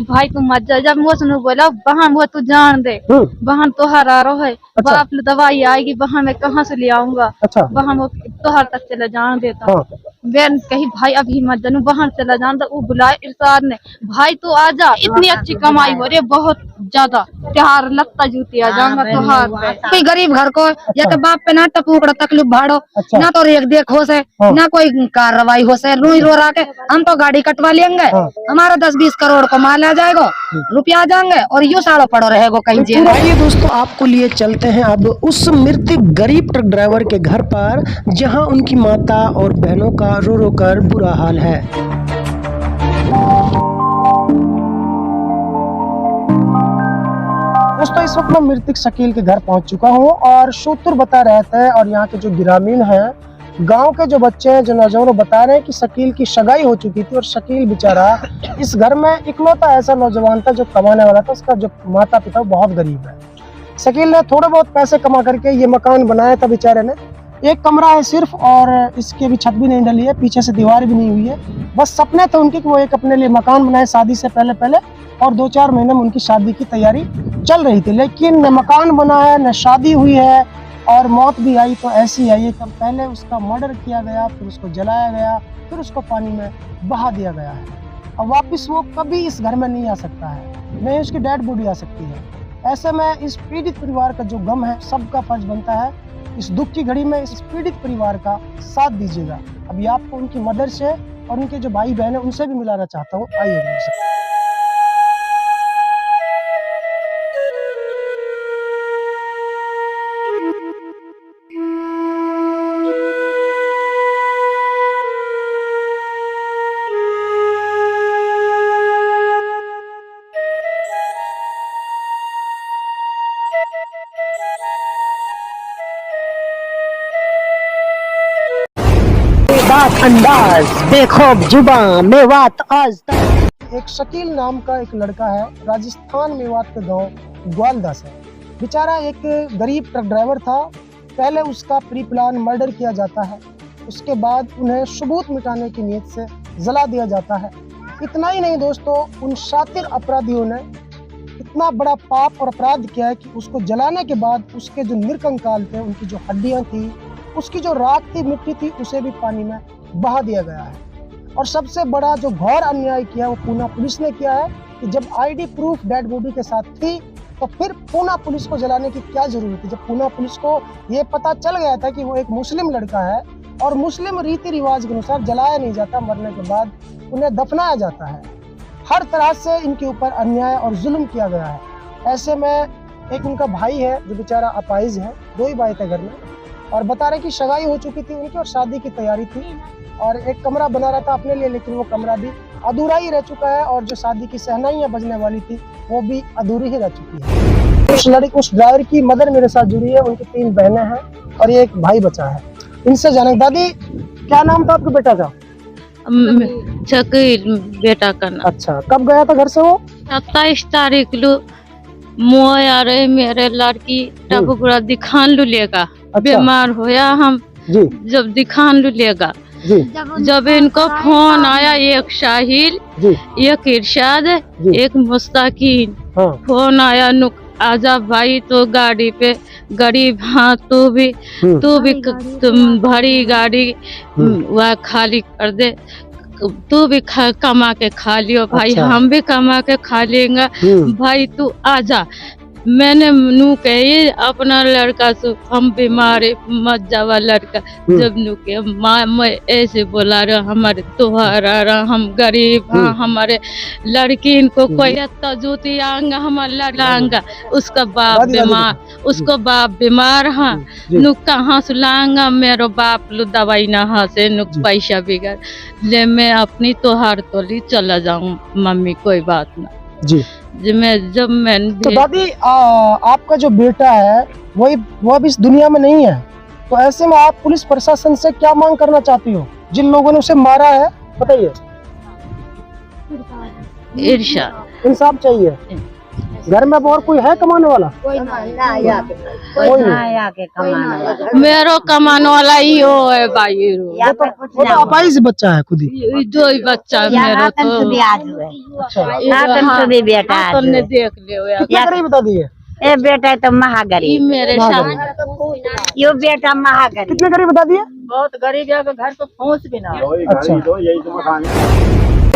भाई तू मत जा। जब मुझसे नु बोला बहन वो तू जान दे, बहन तोहार आ रहा है। अच्छा। बाप ले दवाई आएगी, बहन मैं कहाँ से ले आऊंगा। अच्छा। बहन वो तोहार तक चला जान देता। हाँ। बहन कही भाई अभी मत जानू, बहन चला जान दे। वो बुलाए इरशाद ने, भाई तू आ जा, इतनी अच्छी कमाई हो रही है बहुत ज्यादा, त्योहार लगता जूती आ जाऊंगा तोहार पे। कोई गरीब घर को या तो बाप पे ना टपूकड़ा तकलीफ भाड़ो, अच्छा। ना तो रेख देख हो से, ना कोई कार्रवाई हो से, रोई रो रहा के हम तो गाड़ी कटवा लेंगे। हमारा 10-20 करोड़ को माल आ जाएगा, रुपया आ जाएंगे और यूं साड़ो पड़ो रहेगा कहीं जेल। आइए दोस्तों, आपको लिए चलते हैं अब उस मृतक गरीब ट्रक ड्राइवर के घर पर, जहां उनकी माता और बहनों का रो रो कर बुरा हाल है। दोस्तों इस वक्त मैं मृतक शकील के घर पहुंच चुका हूं और सूत्र बता रहे थे और यहाँ के जो ग्रामीण हैं, गांव के जो बच्चे हैं, जो नौजवान बता रहे हैं कि शकील की सगाई हो चुकी थी और शकील बेचारा इस घर में इकलौता ऐसा नौजवान था जो कमाने वाला था। उसका जो माता पिता बहुत गरीब है। शकील ने थोड़े बहुत पैसे कमा करके ये मकान बनाया था बेचारे ने। एक कमरा है सिर्फ और इसकी अभी छत भी नहीं डली है, पीछे से दीवार भी नहीं हुई है। बस सपने थे उनके कि वो एक अपने लिए मकान बनाए शादी से पहले और 2-4 महीने में उनकी शादी की तैयारी चल रही थी, लेकिन न मकान बना है न शादी हुई है और मौत भी आई तो ऐसी आई है कि पहले उसका मर्डर किया गया, फिर उसको जलाया गया, फिर उसको पानी में बहा दिया गया है। अब वापस वो कभी इस घर में नहीं आ सकता है, नहीं उसकी डेड बॉडी आ सकती है। ऐसे में इस पीड़ित परिवार का जो गम है, सबका फर्ज बनता है इस दुख की घड़ी में इस पीड़ित परिवार का साथ दीजिएगा। अभी आपको उनकी मदर से और उनके जो भाई बहन है उनसे भी मिलाना चाहता हूँ, आइए मेरे साथ। अंदाज देखो जुबा मेवात आज तक। एक शकील नाम का एक लड़का है, राजस्थान मेवात के गांव ग्वालदा से। बेचारा एक गरीब ट्रक ड्राइवर था। पहले उसका प्री प्लान मर्डर किया जाता है, उसके बाद उन्हें सबूत मिटाने की नीयत से जला दिया जाता है। इतना ही नहीं दोस्तों, उन शातिर अपराधियों ने इतना बड़ा पाप और अपराध किया है कि उसको जलाने के बाद उसके जो निरकंकाल थे, उनकी जो हड्डियां थी, उसकी जो राख थी, मिट्टी थी, उसे भी पानी में बहा दिया गया है। और सबसे बड़ा जो घोर अन्याय किया वो पूना पुलिस ने किया है कि जब आईडी प्रूफ डेड बॉडी के साथ थी तो फिर पूना पुलिस को जलाने की क्या जरूरत थी, जब पूना पुलिस को ये पता चल गया था कि वो एक मुस्लिम लड़का है और मुस्लिम रीति रिवाज के अनुसार जलाया नहीं जाता, मरने के बाद उन्हें दफनाया जाता है। हर तरह से इनके ऊपर अन्याय और जुल्म किया गया है। ऐसे में एक उनका भाई है जो बेचारा अपाहिज है, 2 ही भाई थे घर में, और बता रहे कि सगाई हो चुकी थी उनकी और शादी की तैयारी थी और एक कमरा बना रहा था अपने लिए, लेकिन वो कमरा भी अधूरा ही रह चुका है और जो शादी की सहनाइयां बजने वाली थी वो भी अधूरी ही रह चुकी है। उस ड्राइवर की मदर मेरे साथ जुड़ी है, उनकी 3 बहनें हैं और ये एक भाई बचा है। इनसे जाने। दादी क्या नाम था आपके बेटा का? शकील बेटा का नाम। अच्छा, कब गया था घर से वो? 27 तारीख लो मोय आ रहे मेरे लड़की टबुकड़ा दिखान लू लेगा। अच्छा। बीमार होया हम जी। जब दिखान लू लेगा जी। जब इनको फोन आया, एक शाहिल जी। एक इरशाद एक मुस्ताकिन, हाँ। फोन आया नुक आजा भाई, तो गाड़ी पे गरीब, हाँ तू भी तुम भरी गाड़ी वह खाली कर दे, तू भी कमा के खा लियो भाई। अच्छा। हम भी कमा के खा लेंगे भाई, तू आजा। मैंने नू कही अपना लड़का से हम बीमार मत जावा लड़का, जब नू के माँ मैं ऐसे बोला रहा हमारे तुहारा हम गरीब, हाँ हमारे लड़की इनको कोई तजूती आंगा हमारा लड़ांगा, उसका बाप बीमार, उसको बाप बीमार, हाँ नू कहाँ से लांगा, मेरे बाप लो दवाई नहा से नू पैसा बिगड़ ले, मैं अपनी तुहार तोली चला जाऊँ मम्मी, कोई बात ना जी। जब मैं तो दादी आपका जो बेटा है वो अब इस दुनिया में नहीं है, तो ऐसे में आप पुलिस प्रशासन से क्या मांग करना चाहती हो जिन लोगों ने उसे मारा है? बताइए। इरशाद इंसाफ चाहिए। घर में और कोई है कमाने वाला? कोई नहीं। मेरो कमाने वाला ही हो है भाई रो। वो तो अपाहिज बच्चा है खुद ही। ये दो ही बच्चा मेरा तो। अच्छा, हाँ, तुमने देख लियो यार। कितना गरीब बता दिए? ए बेटा तो महागरीब, मेरे साथ यो बेटा महागरीब। कितने गरीब बता दिए? बहुत गरीब है, घर पे पहुँच भी ना।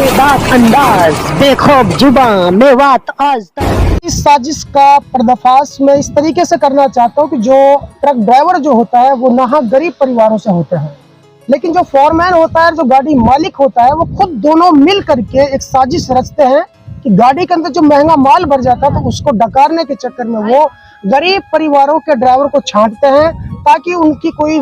बात अंदाज बेखौफ जुबान मेवात आज तक। इस साजिश का पर्दाफाश मैं इस तरीके से करना चाहता हूँ कि जो ट्रक ड्राइवर जो होता है वो नाहक गरीब परिवारों से होते हैं, लेकिन जो फोरमैन होता है, जो गाड़ी मालिक होता है, वो खुद दोनों मिल करके एक साजिश रचते हैं कि गाड़ी के अंदर जो महंगा माल भर जाता है तो उसको डकारने के चक्कर में वो गरीब परिवारों के ड्राइवर को छांटते हैं ताकि उनकी कोई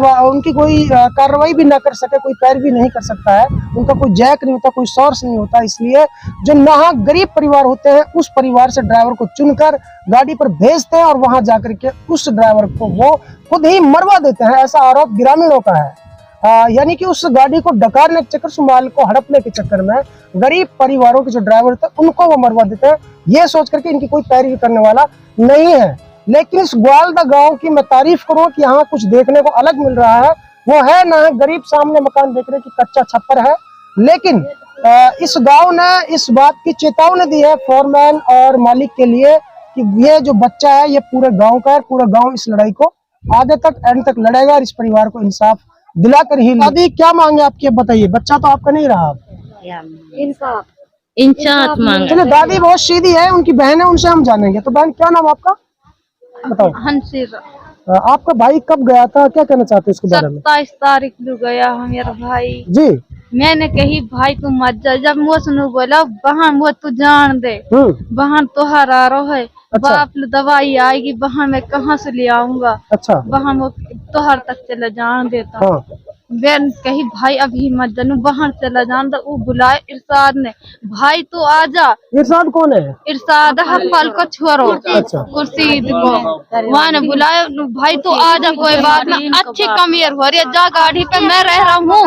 कार्रवाई भी ना कर सके, कोई पैरवी नहीं कर सकता है, उनका कोई जैक नहीं होता, कोई सोर्स नहीं होता। इसलिए जो नाहक गरीब परिवार होते हैं उस परिवार से ड्राइवर को चुनकर गाड़ी पर भेजते हैं और वहां जाकर के उस ड्राइवर को वो खुद ही मरवा देते हैं। ऐसा आरोप ग्रामीणों का है। यानी कि उस गाड़ी को डकारने के चक्कर, उस माल को हड़पने के चक्कर में गरीब परिवारों के जो ड्राइवर थे उनको वो मरवा देते हैं, ये सोच करके इनकी कोई पैरवी करने वाला नहीं है। लेकिन इस ग्वालदा गांव की मैं तारीफ करूं कि यहाँ कुछ देखने को अलग मिल रहा है। वो है ना गरीब सामने मकान देख रहे कि कच्चा छप्पर है, लेकिन इस गांव ने इस बात की चेतावनी दी है फोरमैन और मालिक के लिए कि ये जो बच्चा है ये पूरे गाँव का है, पूरा गाँव इस लड़ाई को आगे तक एंड तक लड़ेगा और इस परिवार को इंसाफ दिलाकर ही। दादी क्या मांगे आपके, बताइए? बच्चा तो आपका नहीं रहा। इंसाफ मांगे। चलिए, दादी बहुत सीधी है, उनकी बहन है, उनसे हम जानेंगे। तो बहन क्या नाम आपका, बताओ? हंसीरा। आपका भाई कब गया था, क्या कहना चाहते हैं इसके बारे में? 27 तारीख को गया है मेरा भाई जी। मैंने कही भाई तू मत जा, जब मुझसे बोला बहन वो तू जान दे, बहन तो हरा रहो है। अच्छा। बाप दवाई आएगी, बहन मैं कहाँ से ले आऊंगा? अच्छा। बहन वो तोहर तक चला जान देता। हाँ। बहन कही भाई अभी मत जानू, बहन चला जान दे। वो बुलाए इरशाद ने, भाई तू आजा। इरशाद कौन है? इरशाद हफल को छोड़ो। अच्छा। खुर्शीद को वहाँ ने बुलाया, भाई तू आजा, कोई बात ना, अच्छी कमियर हो रही है, जा गाड़ी पे मैं रह रहा हूँ,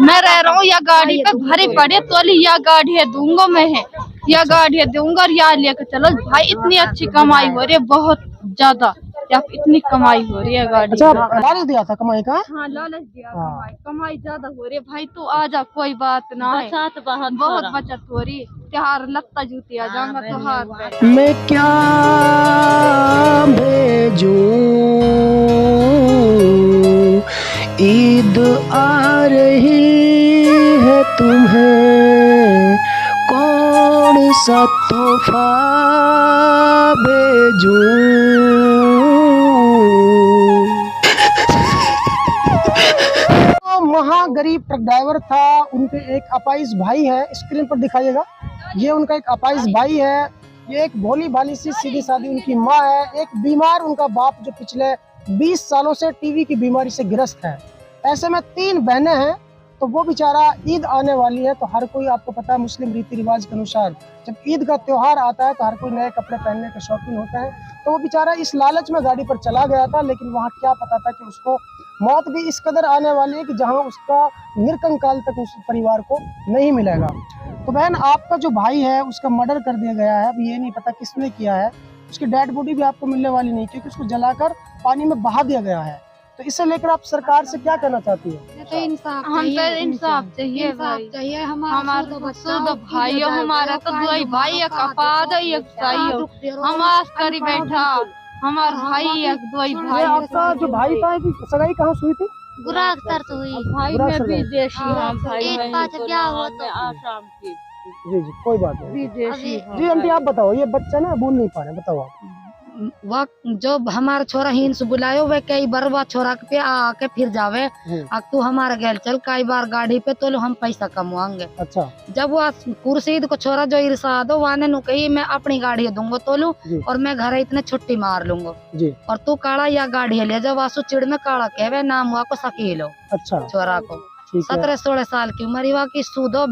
मैं रह रहा हूँ, या गाड़ी पे भरी पड़े तो या गाड़ी है दूंगा मैं है, या गाड़ी दूंगा और या लेकर चलो। भाई इतनी अच्छी कमाई हो रही है, बहुत ज्यादा, या इतनी कमाई हो रही है गाड़ी। अच्छा, लालच दिया था कमाई का? हाँ लालच दिया, कमाई ज्यादा हो रही है। भाई तू आजा, कोई बात ना है, बहुत बचत हो रही है, त्योहार लगता जूती आ जाऊंगा त्योहार पे। मैं क्या भेजूं, ईद आ रही है तुम्हें, कौन सा तोहफा भेजूं। महागरीब ट्रक ड्राइवर था, उनके एक अपाहिज भाई है, स्क्रीन पर दिखाइएगा, ये उनका एक अपाहिज भाई है। ये एक भोली भाली सी सीधी सादी उनकी माँ है, एक बीमार उनका बाप जो पिछले 20 सालों से टीवी की बीमारी से ग्रस्त है। ऐसे में 3 बहनें हैं, तो वो बेचारा, ईद आने वाली है तो हर कोई, आपको पता है मुस्लिम रीति रिवाज के अनुसार जब ईद का त्योहार आता है तो हर कोई नए कपड़े पहनने के शौकीन होता है। तो वो बेचारा इस लालच में गाड़ी पर चला गया था, लेकिन वहाँ क्या पता था कि उसको मौत भी इस कदर आने वाली है कि जहाँ उसका निरकंकाल तक उस परिवार को नहीं मिलेगा। तो बहन, आपका जो भाई है उसका मर्डर कर दिया गया है, अब ये नहीं पता किसने किया है, उसकी डेड बॉडी भी आपको मिलने वाली नहीं क्योंकि उसको जलाकर पानी में बहा दिया गया है। तो इसे लेकर आप सरकार से क्या कहना चाहती है? तो इंसाफ चाहिए भाई, हमारा तो शुद्ध भाई हो, हमारा तो दो भाई, एक अपाद है एक सही हो, हम आज करी बैठा, हमारा भाई एक दो भाई। आपका जो भाई था कि सगाई कहाँ हुई थी? गुराखतर तो हुई भाई में विदेशी हैं, भाई एक में बात क्या हुआ तो आसाम की जी जी, कोई बात नहीं। विदेशी। जी आंटी, आप बताओ, ये बच्चा ना बोल नहीं पा रहे, बताओ आप। वह जो हमारा छोरा हिंद से बुलायो, वे कई बार वह छोरा पे आके फिर जावे, तू हमारे गैल चल, कई बार गाड़ी पे तो हम पैसा कमवाएंगे। अच्छा। जब वह कुर्सीद को छोरा जो इरशाद वाने नु कही मैं अपनी गाड़ी दूंगा तोलू और मैं घर इतने छुट्टी मार लूंगा और तू काड़ा या गाड़ी ले जा। वासु चिड़ में काड़ा कहवे, नाम हुआ को शकील हो। अच्छा। छोरा को 17-16 साल की उम्र हुआ की सूदो,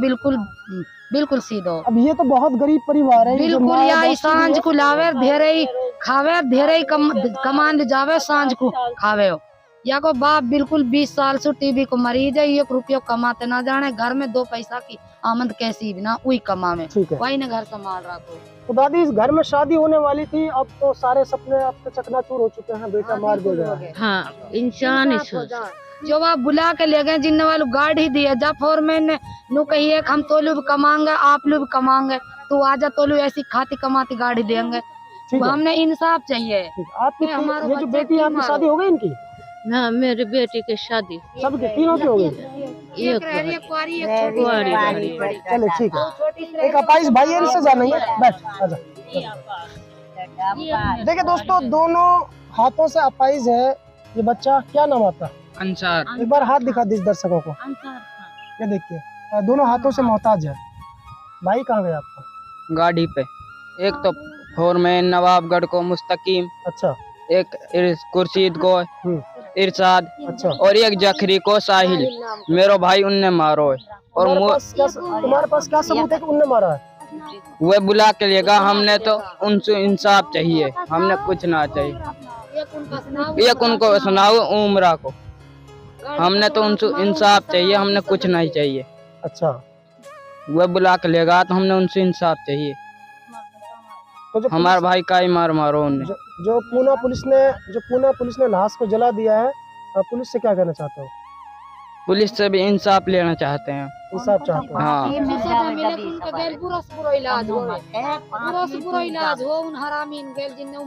बिल्कुल सीधो। अब ये तो बहुत गरीब परिवार है, बिल्कुल। या सांझ को लावे धेरे खावे, धेरे कमान ले जावे, सांझ को खावे हो, या को बाप बिल्कुल 20 साल से टीबी को मरीज है, 1 रुपया कमाते ना जाने, घर में 2 पैसा की आमद कैसी भी ना वही कमा में, ठीक है। वही ने घर संभाल रहा को। तो दादी इस घर में शादी होने वाली थी, अब तो सारे सपने अब तो चकनाचूर हो चुके हैं, बेटा मार दिया गया है। हाँ इंसान ही सोच जो आप बुला के ले गए जिन्ने वालों गाड़ी दिया जा फोरमैन ने नु कहिए हम तोलू भी कमाएंगे, आप लोग भी कमाएंगे, तू आजा तोलू ऐसी खाती कमाती गाड़ी देंगे। ठीक है। हमने इंसाफ चाहिए। आपकी हमारे ये जो बच्चे बेटी है, आपकी मारो। शादी हो गई इनकी? ना मेरे बेटी की शादी सबके तीनों की हो गई? एक रह रही है कुंवारी, एक छोटी कुंवारी है। चले ठीक है। एक अपाइज भाई है, इनसे जाना है, बैठ आजा। देखिए दोस्तों, दोनों हाथों से अपाइज है ये बच्चा। क्या नाम आपका? अंसार। एक बार हाथ दिखा दीजिए दर्शकों को। ये देखिए दोनों हाथों से मोहताज है। भाई कहाँ गया आपका? गाड़ी पे एक तो फोरमैन नवाबगढ़ को मुस्तकीम, अच्छा एक खुर्शीद को इरशाद, अच्छा। और एक जखरी को साहिल। मेरो भाई उनने मारो है और तुम्हारे पास क्या सबूत है कि उनने मारा है? वो बुला के लेगा। हमने तो उनसे इंसाफ चाहिए, हमने कुछ ना चाहिए। एक उनको सुनाओ उमरा को, हमने तो उनसे इंसाफ चाहिए, हमने कुछ नहीं चाहिए। अच्छा। वो बुला के लेगा तो हमने उनसे इंसाफ चाहिए। तो जो हमारे भाई का ही मारो उनने। जो पूना पुलिस ने लाश को जला दिया है, पुलिस से क्या कहना चाहते हो? पुलिस से भी इंसाफ लेना चाहते हैं। इंसाफ चाहते हो? हाँ पूरा इलाज हो उन हरामीन गेल जिन्ने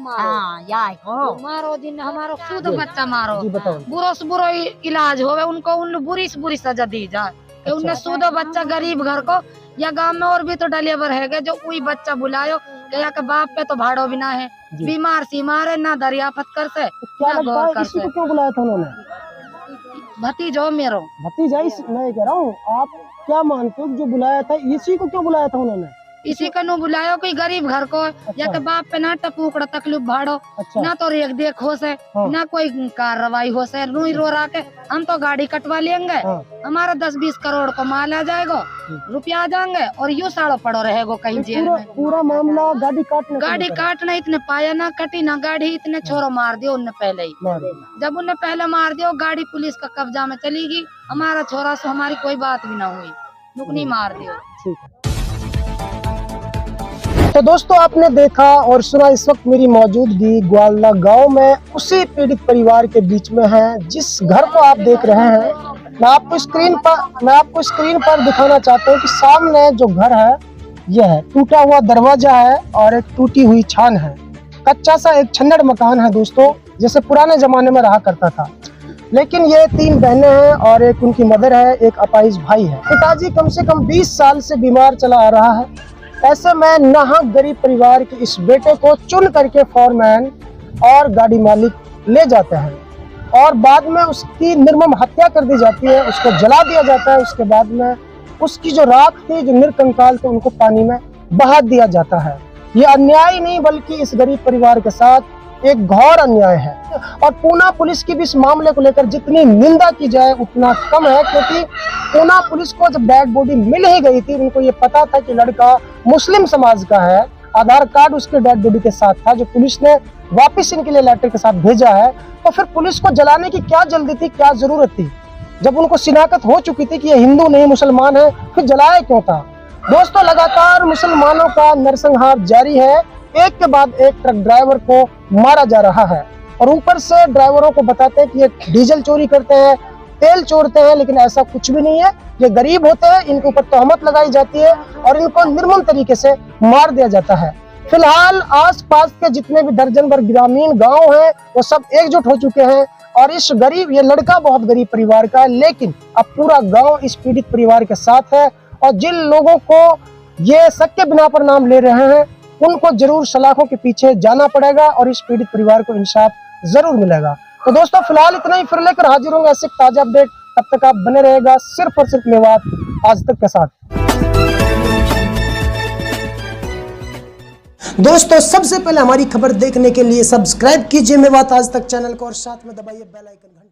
मारो जिन्ने हमारो शुद्ध बच्चा मारो, जी बताओ। बुरा से बुरा इलाज होवे उनको, उन बुरी से बुरी सजा दी जाए कि उनने शुद्ध बच्चा गरीब घर को, या गांव में और भी तो डिलीवर है जो वही बच्चा बुलायो के बाप पे तो भाड़ो भी ना है, बीमार सीमार है ना दरियाफत कर से क्या ना लगता गौर है कर इसी से। को क्यों बुलाया था उन्होंने? भतीजो मेरो भतीजा मैं कह रहा हूँ, आप क्या मानते हो जो बुलाया था, इसी को क्यों बुलाया था उन्होंने? इसी का नो बुलायो कोई गरीब घर को, या के बाप पे ना टपूकड़ा तकलीफ भाड़ो, अच्छा। ना तो रेख देख हो से, हाँ। ना कोई कार्रवाई हो से, रूई रो रहा के हम तो गाड़ी कटवा लेंगे, हाँ। हमारा 10-20 करोड़ को माल आ जाएगा, रुपया आ जाएंगे और यूं साड़ो पड़ो रहेगो कहीं जेल में। पूरा मामला गाड़ी काटना इतने पाया ना कटी ना गाड़ी, इतने छोरो मार दियो उनने पहले ही। जब उनने पहले मार दियो गाड़ी पुलिस का कब्जा में चली गई, हमारा छोरा से हमारी कोई बात भी ना हुई, नुकनी मार दियो। ठीक है। तो दोस्तों आपने देखा और सुना, इस वक्त मेरी मौजूदगी ग्वालदा गांव में उसी पीड़ित परिवार के बीच में है जिस घर को आप देख रहे हैं। मैं आपको स्क्रीन पर दिखाना चाहता हूं कि सामने जो घर है यह है, टूटा हुआ दरवाजा है और एक टूटी हुई छान है, कच्चा सा एक छन्नड़ मकान है दोस्तों, जैसे पुराने जमाने में रहा करता था। लेकिन ये 3 बहनें हैं और एक उनकी मदर है, एक अपाहिज भाई है। पिताजी कम से कम 20 साल से बीमार चला आ रहा है। ऐसे में नाहक गरीब परिवार के इस बेटे को चुन करके फोरमैन और गाड़ी मालिक ले जाते हैं और बाद में उसकी निर्मम हत्या कर दी जाती है, उसको जला दिया जाता है। उसके बाद में उसकी जो राख थी, जो निरकंकाल थे, उनको पानी में बहा दिया जाता है। ये अन्याय नहीं बल्कि इस गरीब परिवार के साथ एक घोर अन्याय है। और पूना पुलिस की भी इस मामले को लेकर जितनी निंदा की जाए उतना कम है, क्योंकि पूना पुलिस को जब डेड बॉडी मिल ही गई थी, उनको ये पता था कि लड़का मुस्लिम समाज का है, आधार कार्ड उसके डेड बॉडी के साथ था जो पुलिस ने वापस इनके लिए लेटर के साथ भेजा है, तो फिर पुलिस को जलाने की क्या जल्दी थी, क्या जरूरत थी? जब उनको शिनाख्त हो चुकी थी कि ये हिंदू नहीं मुसलमान है, फिर जलाया क्यों था? दोस्तों लगातार मुसलमानों का नरसंहार जारी है, एक के बाद एक ट्रक ड्राइवर को मारा जा रहा है और ऊपर से ड्राइवरों को बताते हैं कि ये डीजल चोरी करते हैं, तेल चोरते हैं, लेकिन ऐसा कुछ भी नहीं है। ये गरीब होते हैं, इनके ऊपर तोहमत लगाई जाती है और इनको निर्मम तरीके से मार दिया जाता है। फिलहाल आसपास के जितने भी दर्जन भर ग्रामीण गांव हैं वो सब एकजुट हो चुके हैं और इस गरीब, ये लड़का बहुत गरीब परिवार का है, लेकिन अब पूरा गांव इस पीड़ित परिवार के साथ है और जिन लोगों को ये शक के बिना पर नाम ले रहे हैं उनको जरूर सलाखों के पीछे जाना पड़ेगा और इस पीड़ित परिवार को इंसाफ जरूर मिलेगा। तो दोस्तों फिलहाल इतना ही, फिर लेकर हाजिर होंगे ऐसे ताजा अपडेट। तब तक आप बने रहेगा सिर्फ और सिर्फ मेवात आज तक के साथ। दोस्तों सबसे पहले हमारी खबर देखने के लिए सब्सक्राइब कीजिए मेवात आज तक चैनल को और साथ में दबाइए बेल आइकन घंटी।